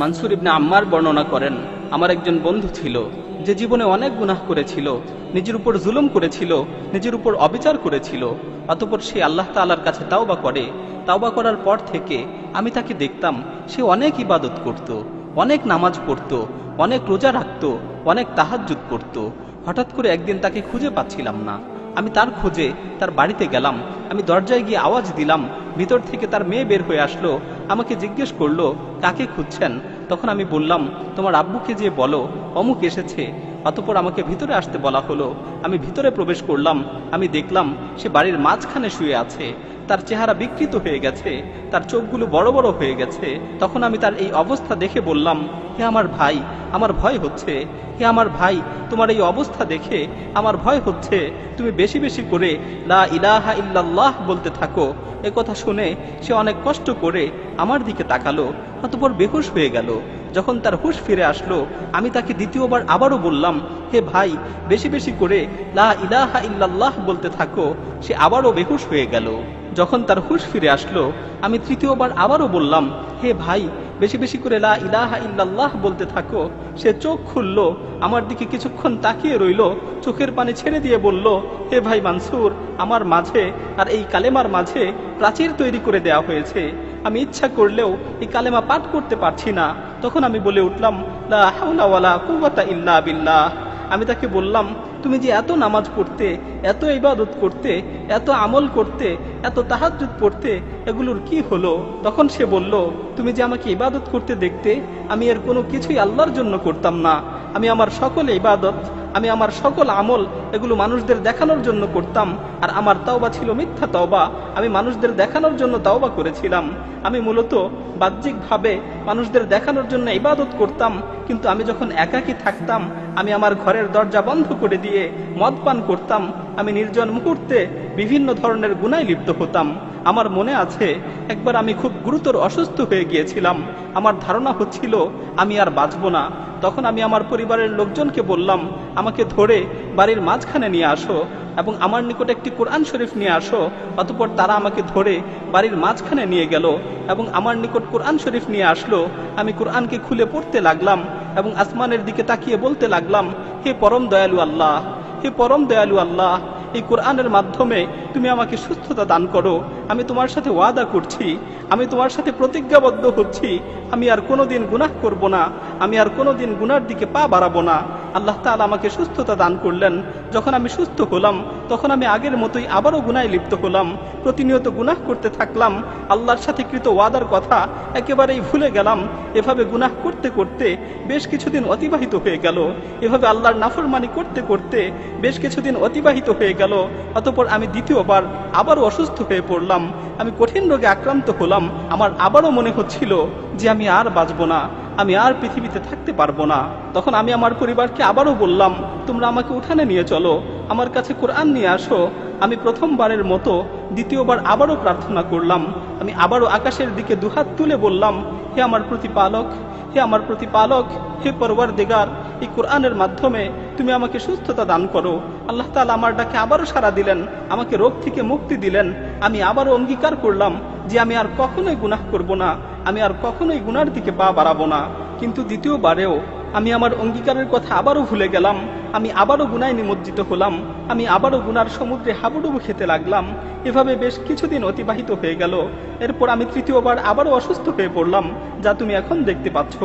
মানসুর ইবনে আম্মার বর্ণনা করেন, আমার একজন বন্ধু ছিল যে জীবনে অনেক গুনাহ করেছিল, নিজের উপর জুলুম করেছিল, নিজের উপর অবিচার করেছিল। অতঃপর সে আল্লাহ তাআলার কাছে তাওবা করে। তাওবা করার পর থেকে আমি তাকে দেখতাম সে অনেক ইবাদত করত, অনেক নামাজ পড়ত, অনেক রোজা রাখত, অনেক তাহাজ্জুদ পড়ত। হঠাৎ করে একদিন তাকে খুঁজে পাচ্ছিলাম না। আমি তার খোঁজে তার বাড়িতে গেলাম। আমি দরজায় গিয়ে আওয়াজ দিলাম, ভিতর থেকে তার মেয়ে বের হয়ে আসলো। আমাকে জিজ্ঞেস করলো, কাকে খুঁজছেন? তখন আমি বললাম, তোমার আব্বুকে যে বলো অমুক এসেছে। অতঃপর আমাকে ভিতরে আসতে বলা হলো। আমি ভিতরে প্রবেশ করলাম। আমি দেখলাম সে বাড়ির মাঝখানে শুয়ে আছে। তার চেহারা বিকৃত হয়ে গেছে, তার চোখগুলো বড় বড় হয়ে গেছে। তখন আমি তার এই অবস্থা দেখে বললাম, হে আমার ভাই, আমার ভয় হচ্ছে। হে আমার ভাই, তোমার এই অবস্থা দেখে আমার ভয় হচ্ছে। তুমি বেশি বেশি করে লা ইলাহা ইল্লাল্লাহ বলতে থাকো। এ কথা শুনে সে অনেক কষ্ট করে আমার দিকে তাকালো, অতঃপর বেহুশ হয়ে গেল। যখন তার হুঁশ ফিরে আসলো, আমি তাকে দ্বিতীয়বার আবারও বললাম, হে ভাই, বেশি বেশি করে লা ইলাহা ইল্লাল্লাহ বলতে থাকো। সে আবারও বেহুশ হয়ে গেল। যখন তার হুঁশ ফিরে আসলো, আমি তৃতীয়বার আবারও বললাম, হে ভাই, বেশি বেশি করে লা ইলাহা ইল্লাল্লাহ বলতে থাকো। সে চোখ খুললো, আমার দিকে কিছুক্ষণ তাকিয়ে রইল, চোখের পানি ছেড়ে দিয়ে বলল, হে ভাই মানসুর, আমার মাঝে আর এই কালেমার মাঝে প্রাচীর তৈরি করে দেয়া হয়েছে। আমি ইচ্ছা করলেও এই কালেমা পাঠ করতে পারছি না। তখন আমি বলে উঠলাম, লা হাওলা ওয়ালা কুওয়াতা ইল্লা বিল্লাহ। আমি তাকে বললাম, তুমি যে এত নামাজ পড়তে, এত ইবাদত করতে, এত আমল করতে, এত তাহাজ্জুদ পড়তে, এগুলোর কি হলো? তখন সে বলল, তুমি যে আমাকে ইবাদত করতে দেখতে, আমি এর কোনো কিছুই আল্লাহর জন্য করতাম না। আমি আমার সকল ইবাদত, আমি আমার সকল আমল, এগুলো মানুষদের দেখানোর জন্য করতাম। আর আমার তাওবা ছিল মিথ্যা তাওবা। আমি মানুষদের দেখানোর জন্য তাওবা করেছিলাম। আমি মূলত বাহ্যিকভাবে মানুষদের দেখানোর জন্য ইবাদত করতাম। কিন্তু আমি যখন একাকী থাকতাম, আমি আমার ঘরের দরজা বন্ধ করে দিয়ে মদ পান করতাম। আমি নির্জন মুহূর্তে বিভিন্ন ধরনের গুনায় লিপ্ত হতাম। আমার মনে আছে, একবার আমি খুব গুরুতর অসুস্থ হয়ে গিয়েছিলাম। আমার ধারণা হচ্ছিল আমি আর বাঁচব না। তখন আমি আমার পরিবারের লোকজনকে বললাম, আমাকে ধরে বাড়ির মাঝখানে নিয়ে আসো এবং আমার নিকট একটি কোরআন শরীফ নিয়ে আসো। অতঃপর তারা আমাকে ধরে বাড়ির মাঝখানে নিয়ে গেল এবং আমার নিকট কোরআন শরীফ নিয়ে আসলো। আমি কোরআনকে খুলে পড়তে লাগলাম এবং আসমানের দিকে তাকিয়ে বলতে লাগলাম, হে পরম দয়ালু আল্লাহ, হে পরম দয়ালু আল্লাহ, এই কোরআনের মাধ্যমে তুমি আমাকে সুস্থতা দান করো। আমি তোমার সাথে ওয়াদা করছি, আমি তোমার সাথে প্রতিজ্ঞাবদ্ধ হচ্ছি, আমি আর কোনোদিন গুনাহ করব না, আমি আর কোনোদিন গুনার দিকে পা বাড়াবো না। আল্লাহ তাআলা আমাকে সুস্থতা দান করলেন। যখন আমি সুস্থ হলাম, তখন আমি আগের মতোই আবারও গুনায় লিপ্ত হলাম। প্রতিনিয়ত গুনাহ করতে থাকলাম। আল্লাহর সাথে কৃত ওয়াদার কথা একেবারেই ভুলে গেলাম। এভাবে গুনাহ করতে করতে বেশ কিছুদিন অতিবাহিত হয়ে গেল। এভাবে আল্লাহর নাফরমানি করতে করতে বেশ কিছুদিন অতিবাহিত হয়ে গেল। অতঃপর আমি দ্বিতীয়বার আবারও অসুস্থ হয়ে পড়লাম। আমি কঠিন রোগে আক্রান্ত হলাম। আমার আবারও মনে হচ্ছিল যে আমি আর বাঁচব না, আমি আর পৃথিবীতে থাকতে পারবো না। তখন আমি আমার পরিবারকে আবারও বললাম, তোমরা আমাকে উঠানে নিয়ে চলো, আমার কাছে কোরআন নিয়ে আসো। আমি প্রথমবারের মতো দ্বিতীয়বার আবারও প্রার্থনা করলাম। আমি আবারও আকাশের দিকে দুহাত তুলে বললাম, হে আমার প্রতিপালক, হে আমার প্রতিপালক, হে পরওয়ারদিগার, এই কোরআনের মাধ্যমে তুমি আমাকে সুস্থতা দান করো। আল্লাহ তাআলা আমার ডাকে আবারও সাড়া দিলেন, আমাকে রোগ থেকে মুক্তি দিলেন। আমি আবারও অঙ্গীকার করলাম যে আমি আর কখনোই গুনাহ করব না, আমি আর কখনোই গুনার দিকে পা বাড়াবো না। কিন্তু দ্বিতীয়বারেও আমি আমার অঙ্গীকারের কথা আবারও ভুলে গেলাম। আমি আবারও গুনায় নিমজ্জিত হলাম। আমি আবারও গুনার সমুদ্রে হাবুডুবু খেতে লাগলাম। এভাবে বেশ কিছুদিন অতিবাহিত হয়ে গেল। এরপর আমি তৃতীয়বার আবারও অসুস্থ হয়ে পড়লাম, যা তুমি এখন দেখতে পাচ্ছ।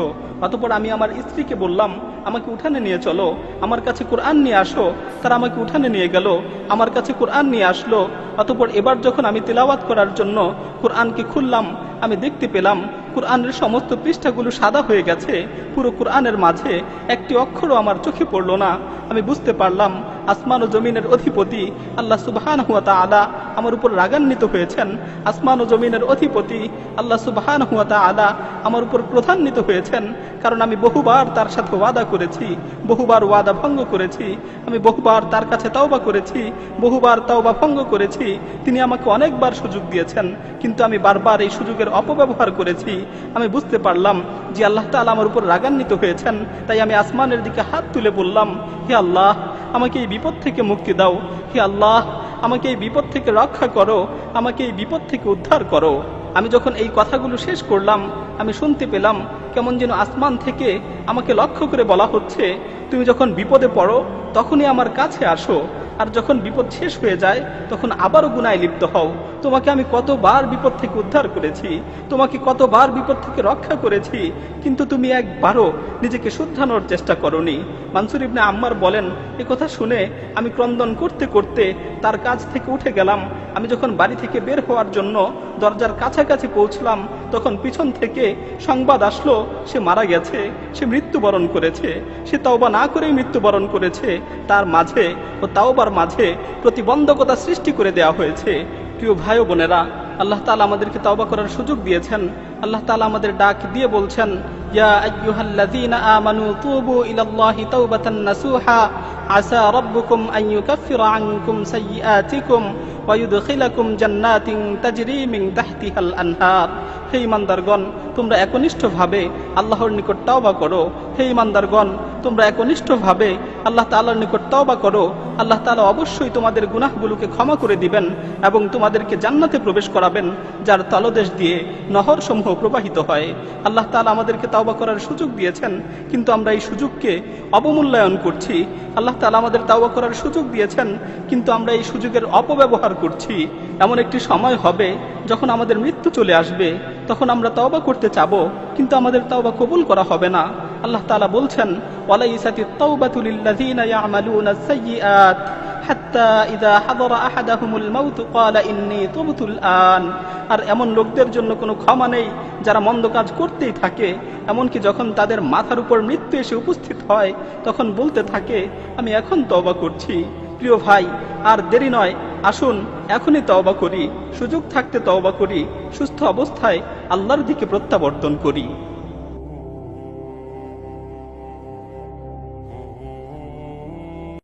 অতঃপর আমি আমার স্ত্রীকে বললাম, আমাকে উঠানে নিয়ে চলো, আমার কাছে কোরআন নিয়ে আসো। তারা আমাকে উঠানে নিয়ে গেল, আমার কাছে কোরআন নিয়ে আসলো। অতঃপর এবার যখন আমি তিলাওয়াত করার জন্য কোরআনকে খুললাম, আমি দেখতে পেলাম কোরআনের সমস্ত পৃষ্ঠাগুলো সাদা হয়ে গেছে। পুরো কোরআনের মাঝে একটি অক্ষরও আমার চোখে পড়ল না। আমি বুঝতে পারলাম আসমান ও জমিনের অধিপতি আল্লাহ সুবহানাহু ওয়া তাআলা আমার উপর রাগান্বিত হয়েছেন। আসমান ও জমিনের অধিপতি আল্লাহ সুবহানাহু ওয়া তাআলা আমার উপর ক্রোধান্বিত হয়েছেন, কারণ আমি বহুবার তার সাথে ওয়াদা করেছি, বহুবার ওয়াদা ভঙ্গ করেছি। আমি বহুবার তার কাছে তাওবা করেছি, বহুবার তাওবা ভঙ্গ করেছি। তিনি আমাকে অনেকবার সুযোগ দিয়েছেন, কিন্তু আমি বারবার এই সুযোগের অপব্যবহার করেছি। আমি বুঝতে পারলাম যে আল্লাহ তাআলা আমার উপর রাগান্বিত হয়েছেন। তাই আমি আসমানের দিকে হাত তুলে বললাম, হে আল্লাহ, আমাকে এই বিপদ থেকে মুক্তি দাও। হে আল্লাহ, আমাকে এই বিপদ থেকে রক্ষা করো, আমাকে এই বিপদ থেকে উদ্ধার করো। আমি যখন এই কথাগুলো শেষ করলাম, আমি শুনতে পেলাম কেমন যেন আসমান থেকে আমাকে লক্ষ্য করে বলা হচ্ছে, তুমি যখন বিপদে পড়ো তখনই আমার কাছে আসো, আর যখন বিপদ শেষ হয়ে যায় তখন আবারও গুনায় লিপ্ত হও। তোমাকে আমি কতবার বিপদ থেকে উদ্ধার করেছি, তোমাকে কতবার বিপদ থেকে রক্ষা করেছি, কিন্তু তুমি একবারও নিজেকে শুধরানোর চেষ্টা করনি। মানসুর ইবনে আম্মার বলেন, এ কথা শুনে আমি ক্রন্দন করতে করতে তার কাছ থেকে উঠে গেলাম। আমি যখন বাড়ি থেকে বের হওয়ার জন্য দরজার কাছাকাছি পৌঁছলাম তখন পিছন থেকে সংবাদ আসলো সে মারা গেছে, সে মৃত্যুবরণ করেছে। সে তওবা না করেই মৃত্যুবরণ করেছে। তার মাঝে ও তাওবার মাঝে প্রতিবন্ধকতা সৃষ্টি করে দেওয়া হয়েছে। প্রিয় ভাই ও বোনেরা, আল্লাহ তাআলা আমাদেরকে তওবা করার সুযোগ দিয়েছেন। আল্লাহ তাআলা আমাদের ডাক দিয়ে বলছেন, ইয়া আইয়ুহাল্লাযীনা আমানু তুবু ইলাল্লাহি তাওবাতান নাসুহা আসা রাব্বুকুম আন ইউকাফফিরা আনকুম সাইয়্যাতিকুম ওয়া ইউদখিলাকুম জান্নাতিন তাজরি মিন তাহতিহাল আনহার। হে ঈমানদারগণ, তোমরা একনিষ্ঠভাবে আল্লাহর নিকট তওবা করো। হে ঈমানদারগণ, তোমরা একনিষ্ঠভাবে আল্লাহ তাআলার নিকট তওবা করো। আল্লাহ তাআলা অবশ্যই তোমাদের গুনাহগুলোকে ক্ষমা করে দিবেন এবং তোমাদেরকে জান্নাতে প্রবেশ করাবেন, যার তলদেশ দিয়ে নহরসমূহ প্রবাহিত হয়। আল্লাহ তাআলা আমাদেরকে তওবা করার সুযোগ দিয়েছেন, কিন্তু আমরা এই সুযোগকে অবমূল্যায়ন করছি। আল্লাহ তাআলা আমাদের তওবা করার সুযোগ দিয়েছেন, কিন্তু আমরা এই সুযোগের অপব্যবহার করছি। এমন একটি সময় হবে যখন আমাদের মৃত্যু চলে আসবে, তখন আমরা তওবা করতে চাবো, কিন্তু আমাদের তওবা কবুল করা হবে না। আল্লাহ তাআলা বলছেন, ওয়ালাইসাতিত তাওবাতু লিল্লাযীনা ইয়ামালুনাস সাইয়্যাত হাত্তা ইযা হাদারা আহাদাহুমুল মাউত ক্বালা ইন্নী তুবতুল আন। আর এমন লোকদের জন্য কোনো ক্ষমা নেই যারা মন্দ কাজ করতেই থাকে, এমনকি যখন তাদের মাথার উপর মৃত্যু এসে উপস্থিত হয় তখন বলতে থাকে, আমি এখন তওবা করছি। প্রিয় ভাই, আর দেরি নয়, আসুন এখনই তওবা করি, সুযোগ থাকতে তওবা করি, সুস্থ অবস্থায় আল্লাহর দিকে প্রত্যাবর্তন করি।